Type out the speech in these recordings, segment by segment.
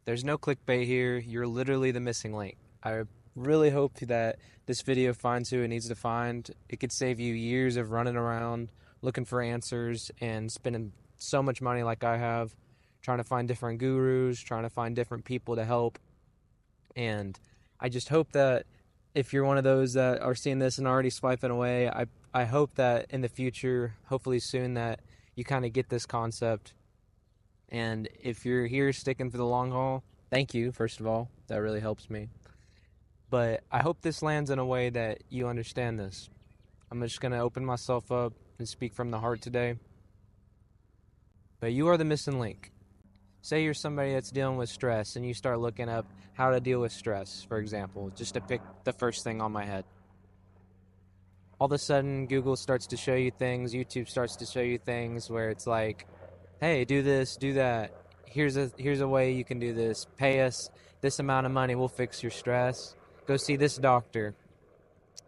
There's no clickbait here. You're literally the missing link. I really hope that this video finds who it needs to find. It could save you years of running around looking for answers and spending so much money like I have, trying to find different gurus, trying to find different people to help. And I just hope that if you're one of those that are seeing this and already swiping away, I hope that in the future, hopefully soon, that you kind of get this concept. And if you're here sticking for the long haul, thank you, first of all. That really helps me. But I hope this lands in a way that you understand this. I'm just going to open myself up and speak from the heart today. But you are the missing link. Say you're somebody that's dealing with stress and you start looking up how to deal with stress, for example, just to pick the first thing on my head. All of a sudden, Google starts to show you things, YouTube starts to show you things where it's like, hey, do this, do that. Here's a way you can do this. Pay us this amount of money, we'll fix your stress. Go see this doctor.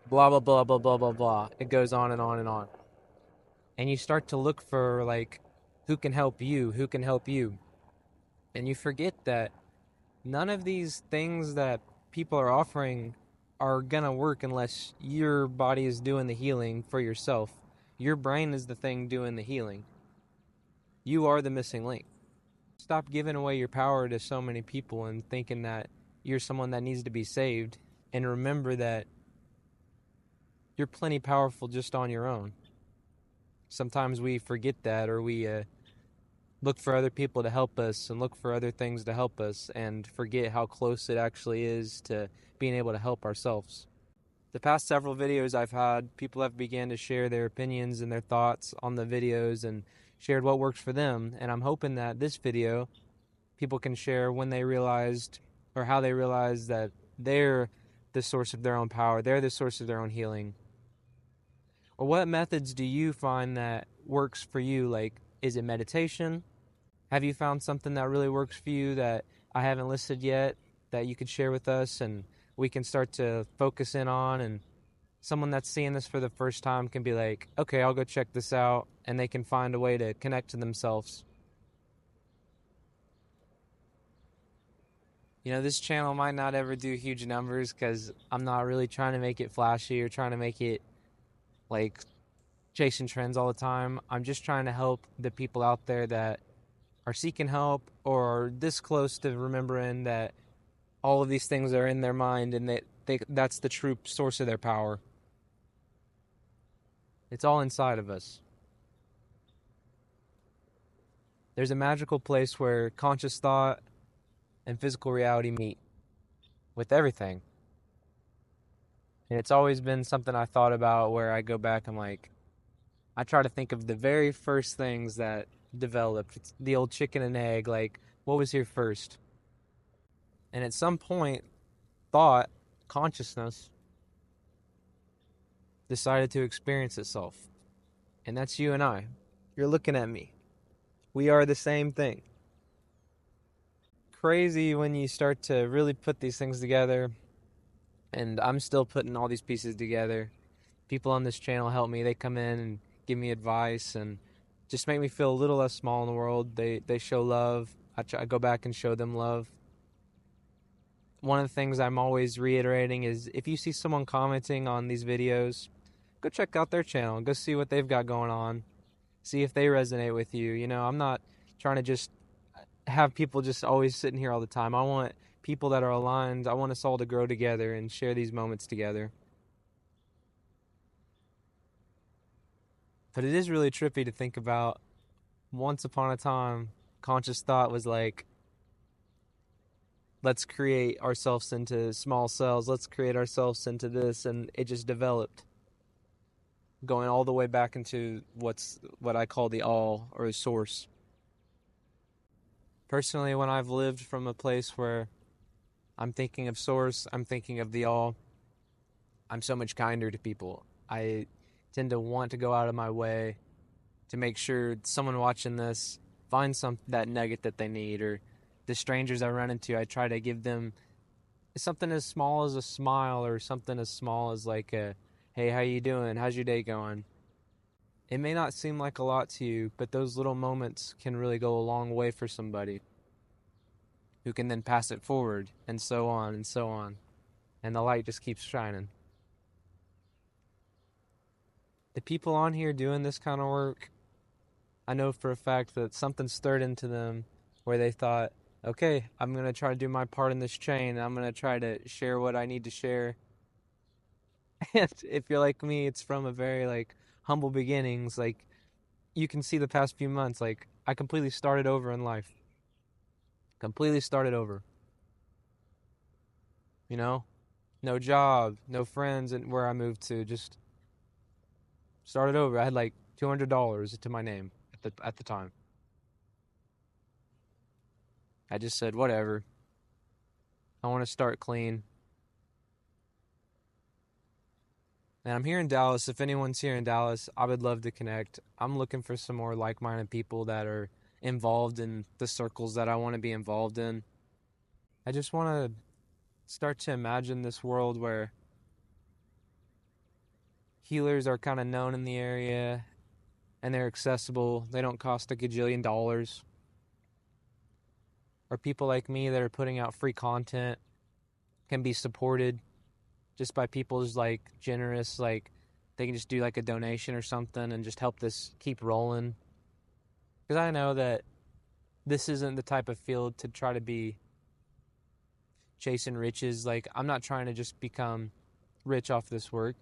Blah blah blah blah blah blah blah. It goes on and on and on. And you start to look for like who can help you, who can help you. And you forget that none of these things that people are offering are gonna work unless your body is doing the healing for yourself. Your brain is the thing doing the healing. You are the missing link. Stop giving away your power to so many people and thinking that you're someone that needs to be saved. And remember that you're plenty powerful just on your own. Sometimes we forget that, or we look for other people to help us and look for other things to help us and forget how close it actually is to being able to help ourselves. The past several videos I've had, people have began to share their opinions and their thoughts on the videos and shared what works for them. And I'm hoping that this video, people can share when they realized or how they realized that they're the source of their own power, they're the source of their own healing. Or what methods do you find that works for you? Like, is it meditation? Have you found something that really works for you that I haven't listed yet that you could share with us and we can start to focus in on, and someone that's seeing this for the first time can be like, okay, I'll go check this out, and they can find a way to connect to themselves. You know, this channel might not ever do huge numbers because I'm not really trying to make it flashy or trying to make it like chasing trends all the time. I'm just trying to help the people out there that are seeking help or are this close to remembering that all of these things are in their mind and that that's the true source of their power. It's all inside of us. There's a magical place where conscious thought and physical reality meet with everything. And it's always been something I thought about where I go back and like, I try to think of the very first things that developed. It's the old chicken and egg, like, what was here first? And at some point, thought, consciousness, decided to experience itself. And that's you and I. You're looking at me. We are the same thing. Crazy when you start to really put these things together. And I'm still putting all these pieces together. People on this channel help me. They come in and give me advice and just make me feel a little less small in the world. They show love. I go back and show them love. One of the things I'm always reiterating is if you see someone commenting on these videos, go check out their channel. Go see what they've got going on. See if they resonate with you. You know, I'm not trying to just have people just always sitting here all the time. I want people that are aligned. I want us all to grow together and share these moments together. But it is really trippy to think about. Once upon a time, conscious thought was like, let's create ourselves into small cells. Let's create ourselves into this. And it just developed, going all the way back into what I call the all, or the source. Personally, when I've lived from a place where I'm thinking of source, I'm thinking of the all, I'm so much kinder to people. I tend to want to go out of my way to make sure someone watching this finds that nugget that they need, or the strangers I run into, I try to give them something as small as a smile, or something as small as like a, hey, how you doing? How's your day going? It may not seem like a lot to you, but those little moments can really go a long way for somebody. who can then pass it forward, and so on and so on. And the light just keeps shining. The people on here doing this kind of work, I know for a fact that something stirred into them where they thought, okay, I'm going to try to do my part in this chain. I'm going to try to share what I need to share. And if you're like me, it's from a very like humble beginnings. Like you can see the past few months, like I completely started over in life. Completely started over. You know? No job, no friends and where I moved to, just started over. I had like $200 to my name at the time. I just said, whatever. I want to start clean. And I'm here in Dallas. If anyone's here in Dallas, I would love to connect. I'm looking for some more like-minded people that are involved in the circles that I want to be involved in. I just want to start to imagine this world where healers are kind of known in the area and they're accessible. They don't cost a gajillion dollars. Or people like me that are putting out free content can be supported just by people's like generous, like they can just do like a donation or something and just help this keep rolling. Because I know that this isn't the type of field to try to be chasing riches. Like I'm not trying to just become rich off this work.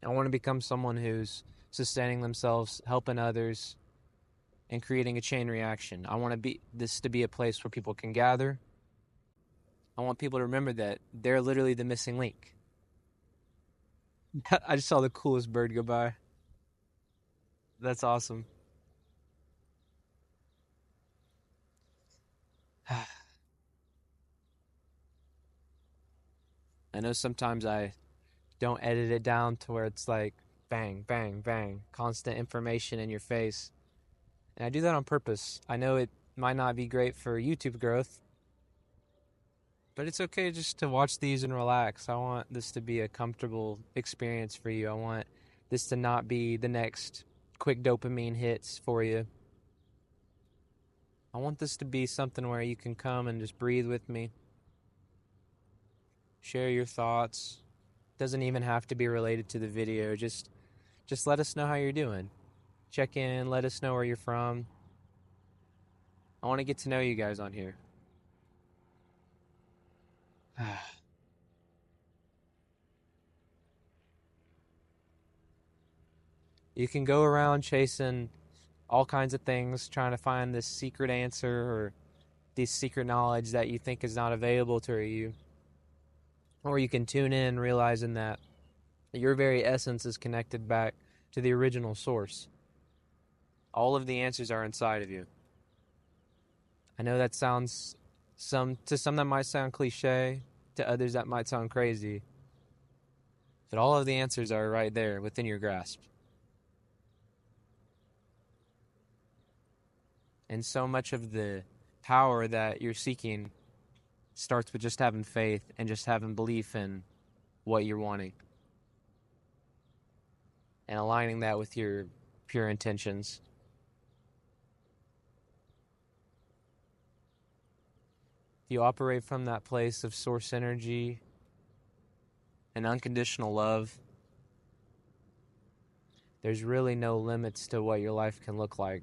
I want to become someone who's sustaining themselves, helping others, and creating a chain reaction. I want this to be a place where people can gather. I want people to remember that they're literally the missing link. I just saw the coolest bird go by. That's awesome. I know sometimes I don't edit it down to where it's like bang, bang, bang, constant information in your face. And I do that on purpose. I know it might not be great for YouTube growth, but it's okay just to watch these and relax. I want this to be a comfortable experience for you. I want this to not be the next quick dopamine hits for you. I want this to be something where you can come and just breathe with me, share your thoughts. Doesn't even have to be related to the video. Just let us know how you're doing. Check in, let us know where you're from. I want to get to know you guys on here. You can go around chasing all kinds of things, trying to find this secret answer or this secret knowledge that you think is not available to you. Or you can tune in realizing that your very essence is connected back to the original source. All of the answers are inside of you. I know that sounds to some that might sound cliche, to others that might sound crazy. But all of the answers are right there within your grasp. And so much of the power that you're seeking starts with just having faith and just having belief in what you're wanting. And aligning that with your pure intentions. If you operate from that place of source energy and unconditional love, there's really no limits to what your life can look like.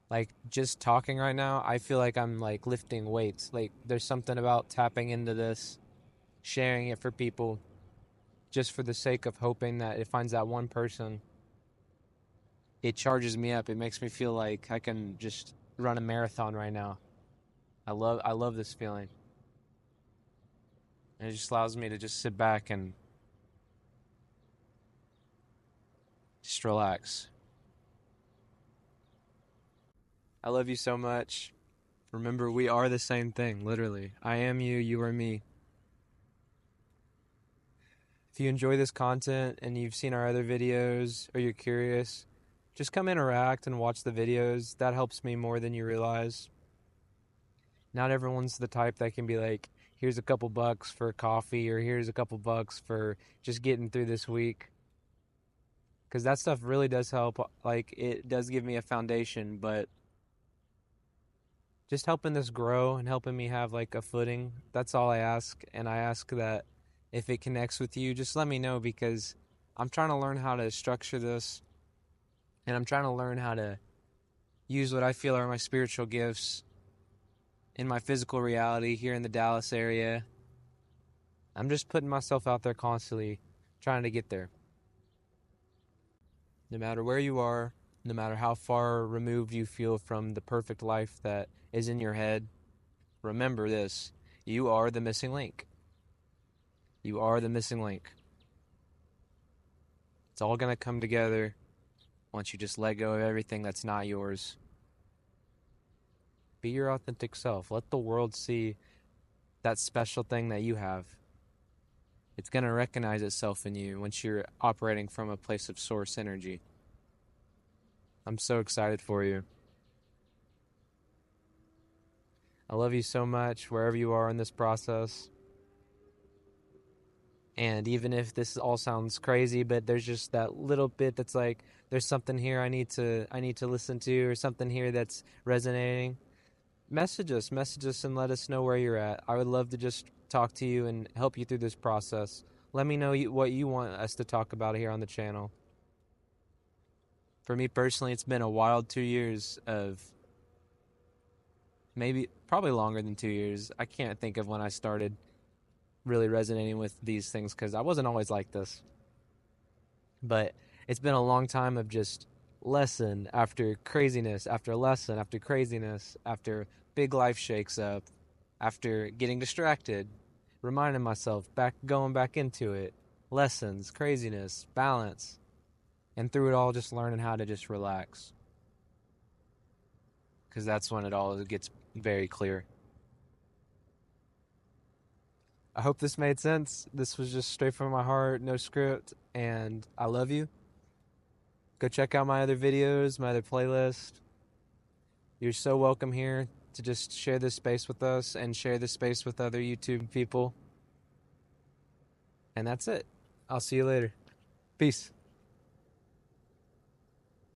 Like just talking right now, I feel like I'm like lifting weights. Like there's something about tapping into this, sharing it for people, just for the sake of hoping that it finds that one person. It charges me up. It makes me feel like I can just run a marathon right now. I love this feeling. And it just allows me to just sit back and just relax. I love you so much. Remember, we are the same thing, literally. I am you, you are me. If you enjoy this content and you've seen our other videos or you're curious, just come interact and watch the videos. That helps me more than you realize. Not everyone's the type that can be like, here's a couple bucks for coffee or here's a couple bucks for just getting through this week. because that stuff really does help. Like, it does give me a foundation, but just helping this grow and helping me have like a footing, that's all I ask. And I ask that if it connects with you, just let me know, because I'm trying to learn how to structure this, and I'm trying to learn how to use what I feel are my spiritual gifts in my physical reality here in the Dallas area. I'm just putting myself out there constantly, trying to get there. No matter where you are, no matter how far removed you feel from the perfect life that is in your head, remember this: you are the missing link. You are the missing link. It's all going to come together once you just let go of everything that's not yours. Be your authentic self. Let the world see that special thing that you have. It's going to recognize itself in you once you're operating from a place of source energy. I'm so excited for you. I love you so much wherever you are in this process. And even if this all sounds crazy, but there's just that little bit that's like, there's something here I need to listen to, or something here that's resonating, message us and let us know where you're at. I would love to just talk to you and help you through this process. Let me know what you want us to talk about here on the channel. For me personally, it's been a wild 2 years of, maybe probably longer than 2 years. I can't think of when I started really resonating with these things, because I wasn't always like this. But it's been a long time of just lesson after craziness, after lesson, after craziness, after big life shakes up, after getting distracted, reminding myself, going back into it, lessons, craziness, balance, and through it all, just learning how to just relax. Because that's when it all gets very clear. I hope this made sense. This was just straight from my heart, no script, and I love you. Go check out my other videos, my other playlist. You're so welcome here to just share this space with us and share this space with other YouTube people. And that's it. I'll see you later. Peace.